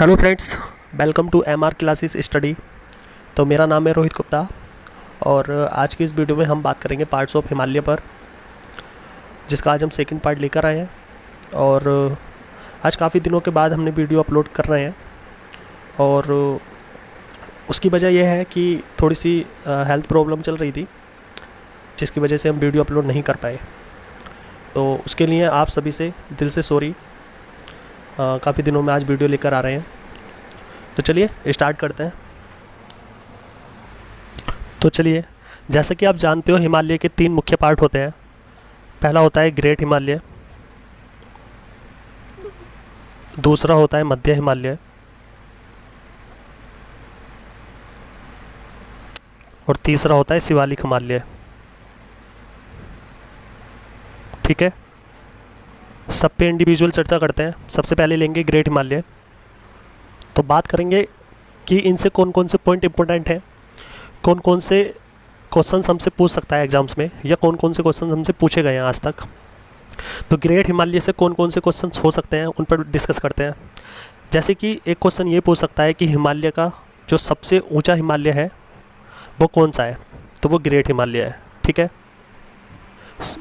Hello friends, welcome to MR classes study. तो मेरा नाम है रोहित गुप्ता और आज की इस वीडियो में हम बात करेंगे पार्ट्स ऑफ हिमालय पर, जिसका आज हम सेकंड पार्ट लेकर आए हैं। और आज काफ़ी दिनों के बाद हमने वीडियो अपलोड कर रहे हैं और उसकी वजह यह है कि थोड़ी सी हेल्थ प्रॉब्लम चल रही थी, जिसकी वजह से हम वीडियो अपलोड नहीं कर पाए। तो उसके लिए आप सभी से दिल से सॉरी। काफ़ी दिनों में आज वीडियो लेकर आ रहे हैं। तो चलिए स्टार्ट करते हैं। तो चलिए, जैसे कि आप जानते हो, हिमालय के 3 मुख्य पार्ट होते हैं। पहला होता है ग्रेट हिमालय, दूसरा होता है मध्य हिमालय और तीसरा होता है शिवालिक हिमालय। ठीक है, सब पे इंडिविजुअल चर्चा करते हैं। सबसे पहले लेंगे ग्रेट हिमालय। तो बात करेंगे कि इनसे कौन कौन से पॉइंट इंपॉर्टेंट हैं, कौन कौन से क्वेश्चंस हमसे पूछ सकता है एग्जाम्स में, या कौन कौन से क्वेश्चंस हमसे पूछे गए हैं आज तक। तो ग्रेट हिमालय से कौन कौन से क्वेश्चंस हो सकते हैं, उन पर डिस्कस करते हैं। जैसे कि एक क्वेश्चन ये पूछ सकता है कि हिमालय का जो सबसे ऊँचा हिमालय है वो कौन सा है, तो वो ग्रेट हिमालय है। ठीक है,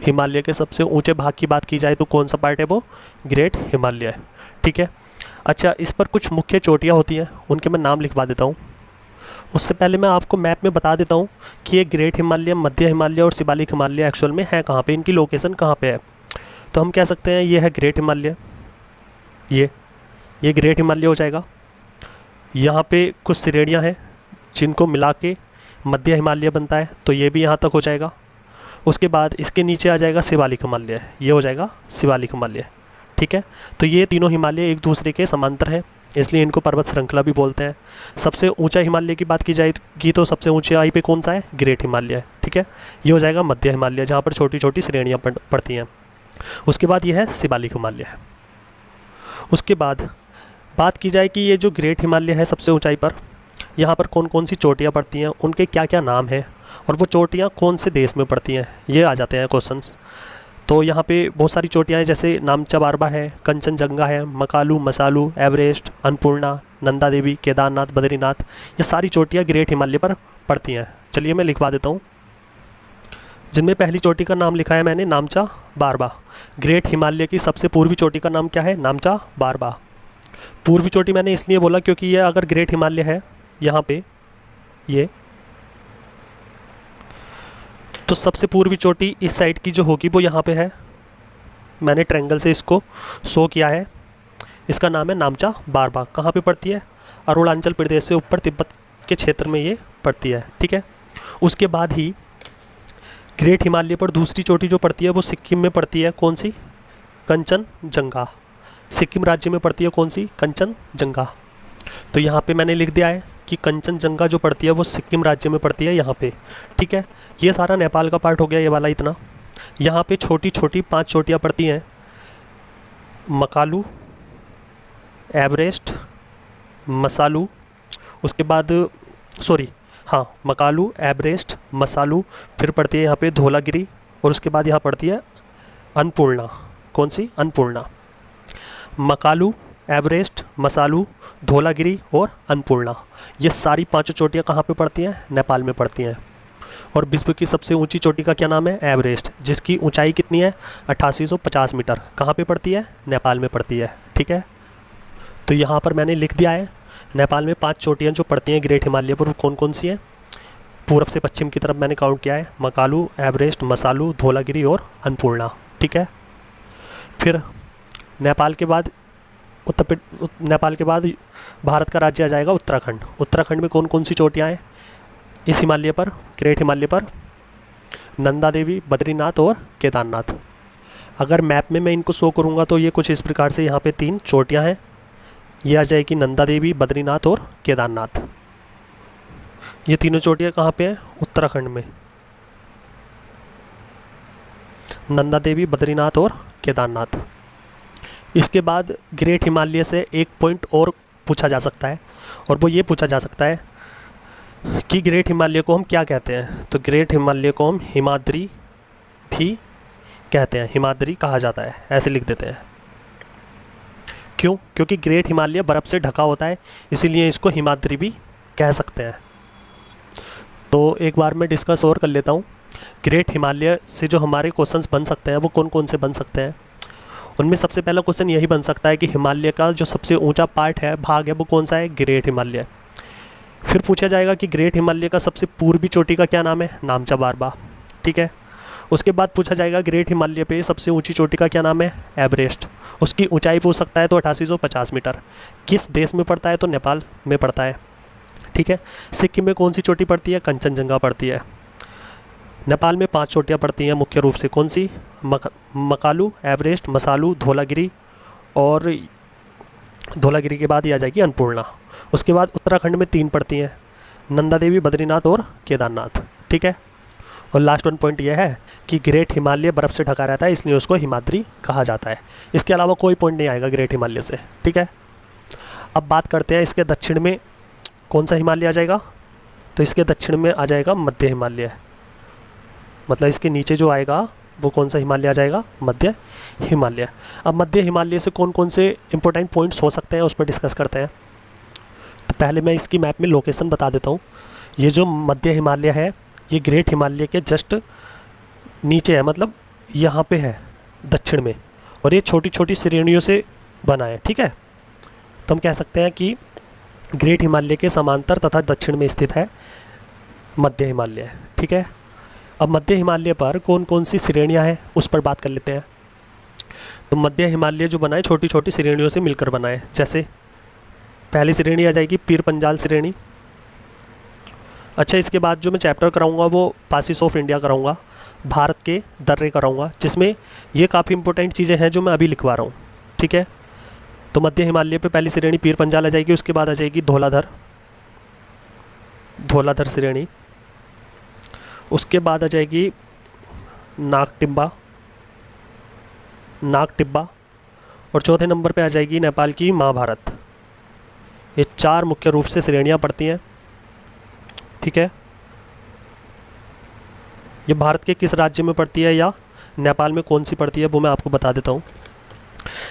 हिमालय के सबसे ऊंचे भाग की बात की जाए तो कौन सा पार्ट है, वो ग्रेट हिमालय है। ठीक है, अच्छा, इस पर कुछ मुख्य चोटियाँ होती हैं, उनके मैं नाम लिखवा देता हूँ। उससे पहले मैं आपको मैप में बता देता हूँ कि ये ग्रेट हिमालय, मध्य हिमालय और शिवालिक हिमालय एक्चुअल में है कहाँ पे, इनकी लोकेशन कहाँ पे है। तो हम कह सकते हैं ये है ग्रेट हिमालय, ये ग्रेट हिमालय हो जाएगा। यहाँ पे कुछ श्रेणियाँ हैं जिनको मिला के मध्य हिमालय बनता है, तो ये भी यहाँ तक हो जाएगा। उसके बाद इसके नीचे आ जाएगा शिवालिक हिमालय, ये हो जाएगा शिवालिक हिमालय। ठीक है, तो ये तीनों हिमालय एक दूसरे के समांतर हैं, इसलिए इनको पर्वत श्रृंखला भी बोलते हैं। सबसे ऊंचा हिमालय की बात की जाएगी तो सबसे ऊंचाई पे कौन सा है, ग्रेट हिमालय। ठीक है, ये हो जाएगा मध्य हिमालय, जहाँ पर छोटी छोटी श्रेणियाँ पड़ती हैं। उसके बाद ये है शिवालिक हिमालय। उसके बाद बात की जाए कि ये जो ग्रेट हिमालय है सबसे ऊंचाई पर, यहाँ पर कौन कौन सी चोटियाँ पड़ती हैं, उनके क्या क्या नाम हैं और वो चोटियाँ कौन से देश में पड़ती हैं, ये आ जाते हैं क्वेश्चंस। तो यहाँ पे बहुत सारी चोटियाँ हैं, जैसे नामचा बारबा है, कंचनजंगा है, मकालू, मसालू, एवरेस्ट, अन्नपूर्णा, नंदा देवी, केदारनाथ, बद्रीनाथ, ये सारी चोटियाँ ग्रेट हिमालय पर पड़ती हैं। चलिए मैं लिखवा देता हूँ। जिनमें पहली चोटी का नाम लिखा है मैंने, नामचा बारबा। ग्रेट हिमालय की सबसे पूर्वी चोटी का नाम क्या है, नामचा बारबा। पूर्वी चोटी मैंने इसलिए बोला क्योंकि ये अगर ग्रेट हिमालय है यहाँ पे, ये तो सबसे पूर्वी चोटी इस साइड की जो होगी वो यहाँ पे है। मैंने ट्रायंगल से इसको शो किया है। इसका नाम है नामचा बारबा। कहाँ पे पड़ती है, अरुणाचल प्रदेश से ऊपर तिब्बत के क्षेत्र में ये पड़ती है। ठीक है, उसके बाद ही ग्रेट हिमालय पर दूसरी चोटी जो पड़ती है वो सिक्किम में पड़ती है। कौन सी, कंचनजंगा। सिक्किम राज्य में पड़ती है कौन सी, कंचनजंगा। तो यहाँ पे मैंने लिख दिया है कि कंचनजंगा जो पड़ती है वो सिक्किम राज्य में पड़ती है यहाँ पे। ठीक है, ये सारा नेपाल का पार्ट हो गया, ये वाला इतना। यहाँ पे छोटी छोटी 5 चोटियाँ पड़ती हैं, मकालू, एवरेस्ट, मसालू, उसके बाद मकालू, एवरेस्ट, मसालू, फिर पड़ती है यहाँ पे धौलागिरी, और उसके बाद यहाँ पड़ती है अन्नपूर्णा। कौन सी, अन्नपूर्णा। मकालू, एवरेस्ट, मसालू, धौलागिरी और अन्नपूर्णा, ये सारी 5 चोटियाँ कहाँ पे पड़ती हैं, नेपाल में पड़ती हैं। और विश्व की सबसे ऊंची चोटी का क्या नाम है, एवरेस्ट, जिसकी ऊंचाई कितनी है, 8850 मीटर। कहाँ पे पड़ती है, नेपाल में पड़ती है। ठीक है, तो यहाँ पर मैंने लिख दिया है नेपाल में 5 चोटियाँ जो पड़ती हैं ग्रेट हिमालय पर, कौन कौन सी हैं। पूर्व से पश्चिम की तरफ मैंने काउंट किया है, मकालू, एवरेस्ट, मसालू, धौलागिरी और अन्नपूर्णा। ठीक है, फिर नेपाल के बाद नेपाल के बाद भारत का राज्य आ जाएगा उत्तराखंड। उत्तराखंड में कौन कौन सी चोटियाँ हैं इस हिमालय पर, ग्रेट हिमालय पर, नंदा देवी, बद्रीनाथ और केदारनाथ। अगर मैप में मैं इनको शो करूँगा तो ये कुछ इस प्रकार से यहाँ पे 3 चोटियाँ हैं, ये आ जाएगी नंदा देवी, बद्रीनाथ और केदारनाथ। ये तीनों चोटियाँ कहाँ पे हैं, उत्तराखंड में, नंदा देवी, बद्रीनाथ और केदारनाथ। इसके बाद ग्रेट हिमालय से एक पॉइंट और पूछा जा सकता है, और वो ये पूछा जा सकता है कि ग्रेट हिमालय को हम क्या कहते हैं। तो ग्रेट हिमालय को हम हिमाद्री भी कहते हैं, हिमाद्री कहा जाता है, ऐसे लिख देते हैं। क्यों? क्योंकि ग्रेट हिमालय बर्फ़ से ढका होता है, इसीलिए इसको हिमाद्री भी कह सकते हैं। तो एक बार मैं डिस्कस और कर लेता हूँ। ग्रेट हिमालय से जो हमारे क्वेश्चंस बन सकते हैं वो कौन कौन से बन सकते हैं। उनमें सबसे पहला क्वेश्चन यही बन सकता है कि हिमालय का जो सबसे ऊंचा पार्ट है, भाग है, वो कौन सा है? ग्रेट हिमालय। फिर पूछा जाएगा कि ग्रेट हिमालय का सबसे पूर्वी चोटी का क्या नाम है? नामचा बारबा। ठीक है। उसके बाद पूछा जाएगा ग्रेट हिमालय पे सबसे ऊंची चोटी का क्या नाम है? एवरेस्ट। उसकी ऊंचाई पूछ सकता है तो 8850 मीटर। किस देश में पड़ता है? तो नेपाल में पड़ता है। ठीक है। सिक्किम में कौन सी चोटी पड़ती है? कंचनजंगा पड़ती है। नेपाल में 5 चोटियाँ पड़ती हैं मुख्य रूप से, कौन सी? मकालू, एवरेस्ट, मसालू, धौलागिरी, और धौलागिरी के बाद ये आ जाएगी अन्नपूर्णा। उसके बाद उत्तराखंड में 3 पड़ती हैं, नंदा देवी, बद्रीनाथ और केदारनाथ। ठीक है। और लास्ट वन पॉइंट यह है कि ग्रेट हिमालय बर्फ़ से ढका रहता है, इसलिए उसको हिमाद्री कहा जाता है। इसके अलावा कोई पॉइंट नहीं आएगा ग्रेट हिमालय से। ठीक है। अब बात करते हैं इसके दक्षिण में कौन सा हिमालय आ जाएगा। तो इसके दक्षिण में आ जाएगा मध्य हिमालय, मतलब इसके नीचे जो आएगा वो कौन सा हिमालय आ जाएगा? मध्य हिमालय। अब मध्य हिमालय से कौन कौन से इंपॉर्टेंट पॉइंट्स हो सकते हैं उस पर डिस्कस करते हैं। तो पहले मैं इसकी मैप में लोकेशन बता देता हूँ। ये जो मध्य हिमालय है ये ग्रेट हिमालय के जस्ट नीचे है, मतलब यहाँ पे है दक्षिण में, और ये छोटी छोटी श्रेणियों से बना है। ठीक है। तो हम कह सकते हैं कि ग्रेट हिमालय के समांतर तथा दक्षिण में स्थित है मध्य हिमालय। ठीक है। अब मध्य हिमालय पर कौन कौन सी श्रेणियाँ हैं उस पर बात कर लेते हैं। तो मध्य हिमालय जो बना है छोटी छोटी श्रेणियों से मिलकर बना है। जैसे पहली श्रेणी आ जाएगी पीर पंजाल श्रेणी। अच्छा, इसके बाद जो मैं चैप्टर कराऊंगा वो पासिस ऑफ इंडिया कराऊंगा, भारत के दर्रे कराऊंगा, जिसमें ये काफ़ी इंपॉर्टेंट चीज़ें हैं जो मैं अभी लिखवा रहा हूँ। ठीक है। तो मध्य हिमालय पे पहली श्रेणी पीर पंजाल आ जाएगी। उसके बाद आ जाएगी धौलाधर, धौलाधर श्रेणी। उसके बाद आ जाएगी नागटिब्बा, नागटिब्बा, और चौथे नंबर पे आ जाएगी नेपाल की महाभारत। ये 4 मुख्य रूप से श्रेणियाँ पड़ती हैं। ठीक है। ये भारत के किस राज्य में पड़ती है या नेपाल में कौन सी पड़ती है वो मैं आपको बता देता हूँ।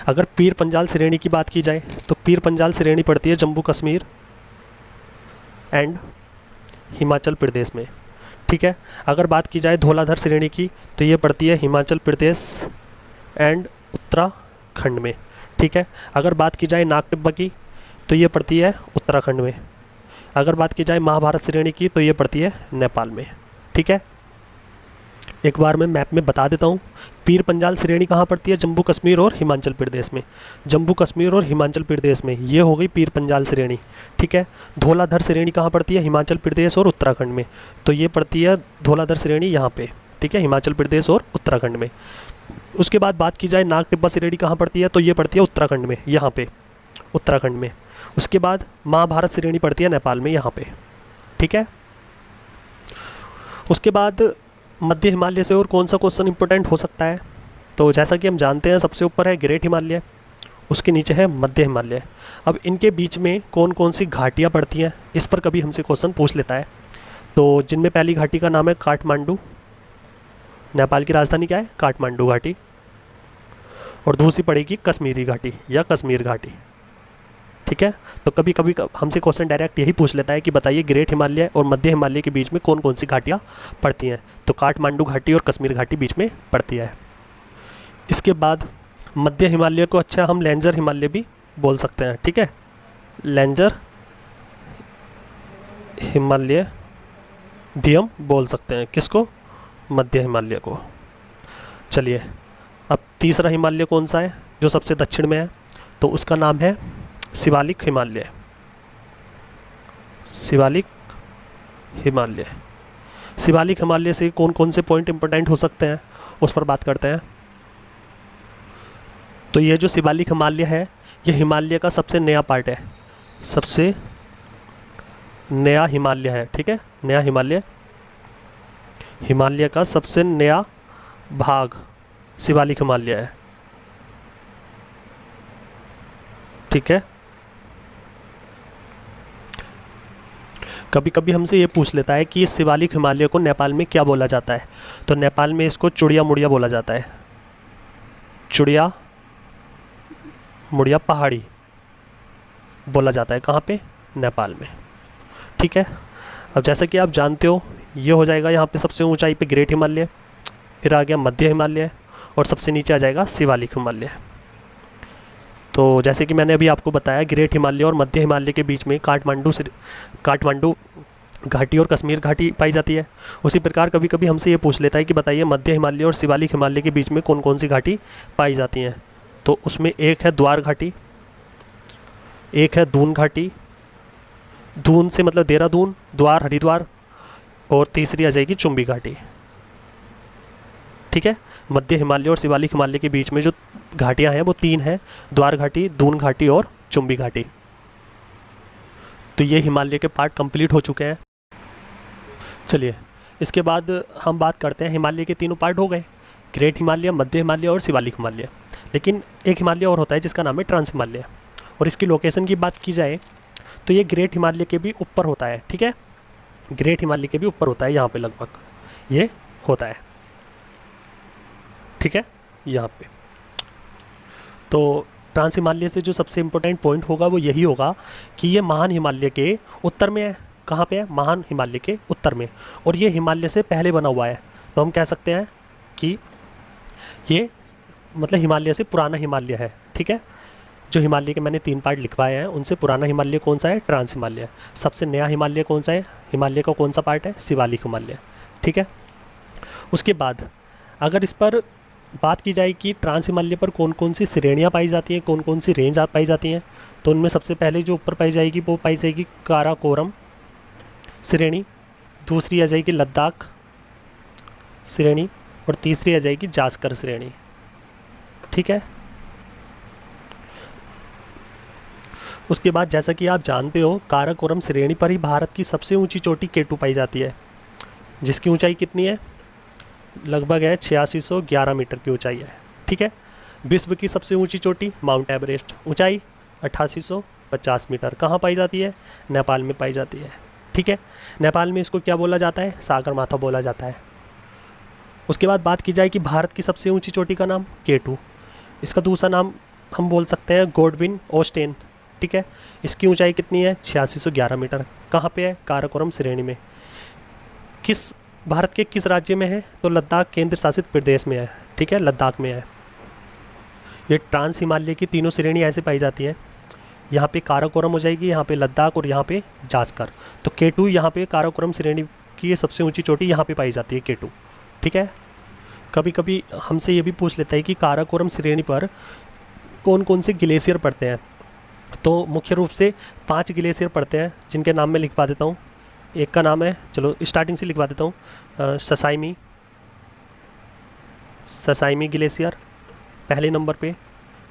अगर पीर पंजाल श्रेणी की बात की जाए तो पीर पंजाल श्रेणी पड़ती है जम्मू कश्मीर एंड हिमाचल प्रदेश में। ठीक है। अगर बात की जाए धौलाधर श्रेणी की तो ये पड़ती है हिमाचल प्रदेश एंड उत्तराखंड में। ठीक है। अगर बात की जाए नागटिब्बा की तो ये पड़ती है उत्तराखंड में। अगर बात की जाए महाभारत श्रेणी की तो ये पड़ती है नेपाल में। ठीक है। एक बार मैं मैप में बता देता हूँ। पीर पंजाल श्रेणी कहाँ पड़ती है? जम्मू कश्मीर और हिमाचल प्रदेश में। जम्मू कश्मीर और हिमाचल प्रदेश में ये हो गई पीर पंजाल श्रेणी। ठीक है। धौलाधर श्रेणी कहाँ पड़ती है? हिमाचल प्रदेश और उत्तराखंड में। तो ये पड़ती है धौलाधर श्रेणी यहाँ पे। ठीक है। हिमाचल प्रदेश और उत्तराखंड में। उसके बाद बात की जाए नागटिब्बा श्रेणी कहाँ पड़ती है? तो ये पड़ती है उत्तराखंड में, यहाँ पे उत्तराखंड में। उसके बाद महाभारत श्रेणी पड़ती है नेपाल में, यहाँ पे। ठीक है। उसके बाद मध्य हिमालय से और कौन सा क्वेश्चन इंपॉर्टेंट हो सकता है? तो जैसा कि हम जानते हैं सबसे ऊपर है ग्रेट हिमालय, उसके नीचे है मध्य हिमालय। अब इनके बीच में कौन कौन सी घाटियाँ पड़ती हैं इस पर कभी हमसे क्वेश्चन पूछ लेता है। तो जिनमें पहली घाटी का नाम है काठमांडू, नेपाल की राजधानी क्या है? काठमांडू घाटी। और दूसरी पड़ेगी कश्मीरी घाटी या कश्मीर घाटी। ठीक है। तो कभी कभी हमसे क्वेश्चन डायरेक्ट यही पूछ लेता है कि बताइए ग्रेट हिमालय और मध्य हिमालय के बीच में कौन कौन सी घाटियाँ पड़ती हैं। तो काठमांडू घाटी और कश्मीर घाटी बीच में पड़ती है। इसके बाद मध्य हिमालय को अच्छा हम लेंजर हिमालय भी बोल सकते हैं। ठीक है। लेंजर हिमालय भी हम बोल सकते हैं। किसको? मध्य हिमालय को। चलिए, अब तीसरा हिमालय कौन सा है जो सबसे दक्षिण में है? तो उसका नाम है शिवालिक हिमालय। शिवालिक हिमालय। शिवालिक हिमालय से कौन कौन से पॉइंट इंपॉर्टेंट हो सकते हैं उस पर बात करते हैं। तो ये जो शिवालिक हिमालय है ये हिमालय का सबसे नया पार्ट है, सबसे नया हिमालय है। ठीक है। नया हिमालय, हिमालय का सबसे नया भाग शिवालिक हिमालय है। ठीक है। कभी कभी हमसे ये पूछ लेता है कि इस शिवालिक हिमालय को नेपाल में क्या बोला जाता है। तो नेपाल में इसको चुड़िया मुड़िया बोला जाता है। चुड़िया मुड़िया पहाड़ी बोला जाता है। कहाँ पे? नेपाल में। ठीक है, अब जैसा कि आप जानते हो ये हो जाएगा यहाँ पे सबसे ऊंचाई पे ग्रेट हिमालय, फिर आ गया मध्य हिमालय और सबसे नीचे आ जाएगा शिवालिक हिमालय। तो जैसे कि मैंने अभी आपको बताया ग्रेट हिमालय और मध्य हिमालय के बीच में काठमांडू घाटी और कश्मीर घाटी पाई जाती है। उसी प्रकार कभी कभी हमसे ये पूछ लेता है कि बताइए मध्य हिमालय और शिवालिक हिमालय के बीच में कौन कौन सी घाटी पाई जाती हैं। तो उसमें एक है द्वार घाटी, एक है दून घाटी, दून से मतलब देहरादून, द्वार हरिद्वार, और तीसरी आ जाएगी चुंबी घाटी। ठीक है, मध्य हिमालय और शिवालिक हिमालय के बीच में जो घाटियाँ हैं वो 3 हैं, द्वार घाटी, दून घाटी और चुंबी घाटी। तो ये हिमालय के पार्ट कंप्लीट हो चुके हैं। चलिए इसके बाद हम बात करते हैं, हिमालय के तीनों पार्ट हो गए, ग्रेट हिमालय, मध्य हिमालय और शिवालिक हिमालय। लेकिन एक हिमालय और होता है जिसका नाम है ट्रांस हिमालय, और इसकी लोकेशन की बात की जाए तो ये ग्रेट हिमालय के भी ऊपर होता है। ठीक है, ग्रेट हिमालय के भी ऊपर होता है, यहाँ पे लगभग ये होता है। ठीक है, यहाँ पे तो ट्रांस हिमालय से जो सबसे इम्पोर्टेंट पॉइंट होगा वो यही होगा कि ये महान हिमालय के उत्तर में है। कहाँ पे है? महान हिमालय के उत्तर में, और ये हिमालय से पहले बना हुआ है। तो हम कह सकते हैं कि ये मतलब हिमालय से पुराना हिमालय है। ठीक है, जो हिमालय के मैंने 3 पार्ट लिखवाए हैं उनसे पुराना हिमालय कौन सा है? ट्रांस हिमालय। सबसे नया हिमालय कौन सा है? हिमालय का कौन सा पार्ट है? शिवालिक हिमालय। ठीक है, उसके बाद अगर इस पर बात की जाए कि ट्रांस हिमालय पर कौन कौन सी श्रेणियाँ पाई जाती हैं, कौन कौन सी रेंज पाई जाती हैं, तो उनमें सबसे पहले जो ऊपर पाई जाएगी वो पाई जाएगी काराकोरम श्रेणी, दूसरी आ जाएगी लद्दाख श्रेणी, और तीसरी आ जाएगी जास्कर श्रेणी। ठीक है, उसके बाद जैसा कि आप जानते हो काराकोरम श्रेणी पर ही भारत की सबसे ऊंची चोटी केटू पाई जाती है, जिसकी ऊंचाई कितनी है? लगभग है 8611 मीटर की ऊंचाई है। ठीक है, विश्व की सबसे ऊंची चोटी माउंट एवरेस्ट, ऊंचाई 8850 मीटर, कहाँ पाई जाती है? नेपाल में पाई जाती है। ठीक है, नेपाल में इसको क्या बोला जाता है? सागर माथा बोला जाता है। उसके बाद बात की जाए कि भारत की सबसे ऊंची चोटी का नाम केटू, इसका दूसरा नाम हम बोल सकते हैं गोडविन ओस्टेन। ठीक है, इसकी ऊंचाई कितनी है? 8611 मीटर, कहाँ पे है? काराकोरम श्रेणी में। किस भारत के किस राज्य में है? तो लद्दाख केंद्र शासित प्रदेश में है। ठीक है, लद्दाख में है। ये ट्रांस हिमालय की तीनों श्रेणी ऐसे पाई जाती हैं, यहाँ पे काराकोरम हो जाएगी, यहाँ पे लद्दाख और यहाँ पे जास्कर। तो केटू यहाँ पे काराकोरम श्रेणी की ये सबसे ऊंची चोटी यहाँ पे पाई जाती है, केटू। ठीक है, कभी कभी हमसे ये भी पूछ लेता है कि काराकोरम श्रेणी पर कौन कौन से ग्लेशियर पड़ते हैं। तो मुख्य रूप से 5 ग्लेशियर पड़ते हैं, जिनके नाम मैं लिखवा देता हूँ। एक का नाम है, चलो स्टार्टिंग से लिखवा देता हूँ, ससाइमी ग्लेशियर पहले नंबर पे।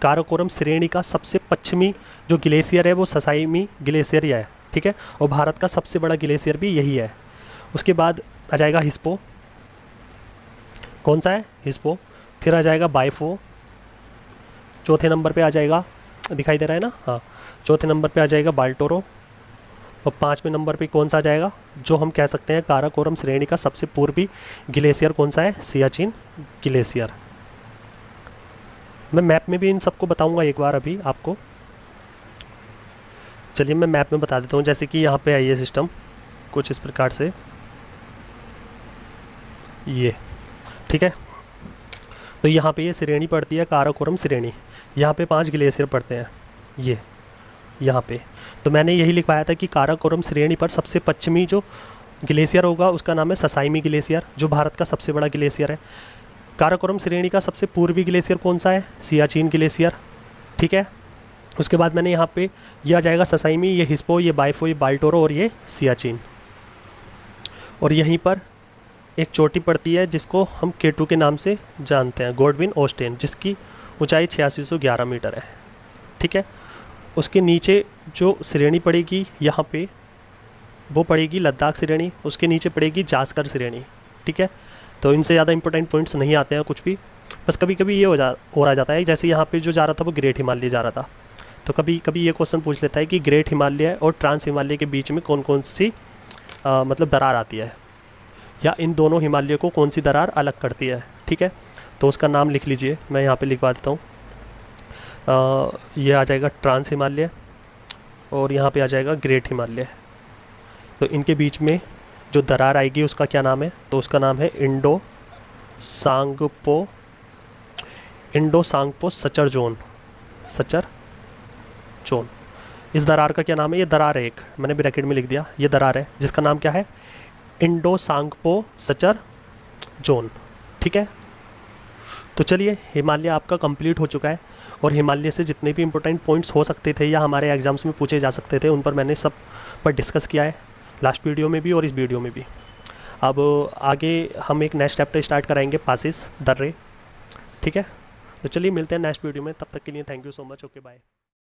काराकोरम श्रेणी का सबसे पश्चिमी जो ग्लेशियर है वो ससाइमी ग्लेशियर ही है। ठीक है, और भारत का सबसे बड़ा ग्लेशियर भी यही है। उसके बाद आ जाएगा हिस्पो, कौन सा है? हिस्पो। फिर आ जाएगा बाइफो, चौथे नंबर पे आ जाएगा, दिखाई दे रहा है ना? हाँ, चौथे नंबर पे आ जाएगा बाल्टोरो, और 5वें नंबर पे कौन सा आ जाएगा? जो हम कह सकते हैं काराकोरम श्रेणी का सबसे पूर्वी ग्लेशियर कौन सा है? सियाचिन ग्लेशियर। मैं मैप में भी इन सबको बताऊंगा एक बार अभी आपको। चलिए मैं मैप में बता देता हूँ। जैसे कि यहाँ पे है ये सिस्टम कुछ इस प्रकार से, ये ठीक है। तो यहाँ पे ये श्रेणी पड़ती है काराकोरम श्रेणी, यहाँ पे 5 ग्लेशियर पड़ते हैं ये यहाँ पे। तो मैंने यही लिखवाया था कि काराकोरम श्रेणी पर सबसे पश्चिमी जो ग्लेशियर होगा उसका नाम है ससाइमी ग्लेशियर, जो भारत का सबसे बड़ा ग्लेशियर है। काराकोरम श्रेणी का सबसे पूर्वी ग्लेशियर कौन सा है? सियाचिन ग्लेशियर। ठीक है, उसके बाद मैंने यहाँ पे ये आ जाएगा ससाइमी, ये हिस्पो, ये बाइफो, ये बाल्टोरो और ये सियाचिन। और यहीं पर एक चोटी पड़ती है जिसको हम केटू के नाम से जानते हैं, गोडविन ओस्टेन, जिसकी ऊंचाई 8611 मीटर है। ठीक है, उसके नीचे जो श्रेणी पड़ेगी यहाँ पे वो पड़ेगी लद्दाख श्रेणी, उसके नीचे पड़ेगी जास्कर श्रेणी। ठीक है, तो इनसे ज़्यादा इंपॉर्टेंट पॉइंट्स नहीं आते हैं कुछ भी, बस कभी कभी ये हो रहा जाता है। जैसे यहाँ पे जो जा रहा था वो ग्रेट हिमालय जा रहा था, तो कभी कभी ये क्वेश्चन पूछ लेता है कि ग्रेट हिमालय और ट्रांस हिमालय के बीच में कौन कौन सी मतलब दरार आती है, या इन दोनों हिमालय को कौन सी दरार अलग करती है। ठीक है, तो उसका नाम लिख लीजिए, मैं यहाँ पे लिखवा देता हूँ। ये आ जाएगा ट्रांस हिमालय और यहाँ पे आ जाएगा ग्रेट हिमालय। तो इनके बीच में जो दरार आएगी उसका क्या नाम है, तो उसका नाम है इंडो सांगपो सचर जोन। इस दरार का क्या नाम है, ये दरार है एक, मैंने ब्रैकेट में लिख दिया, ये दरार है जिसका नाम क्या है, इंडो सांगपो सचर जोन। ठीक है, तो चलिए हिमालय आपका कंप्लीट हो चुका है और हिमालय से जितने भी इंपॉर्टेंट पॉइंट्स हो सकते थे या हमारे एग्जाम्स में पूछे जा सकते थे उन पर मैंने सब पर डिस्कस किया है, लास्ट वीडियो में भी और इस वीडियो में भी। अब आगे हम एक नेक्स्ट चैप्टर स्टार्ट कराएंगे, पासिस दर्रे। ठीक है, तो चलिए मिलते हैं नेक्स्ट वीडियो में, तब तक के लिए thank you so much, okay bye.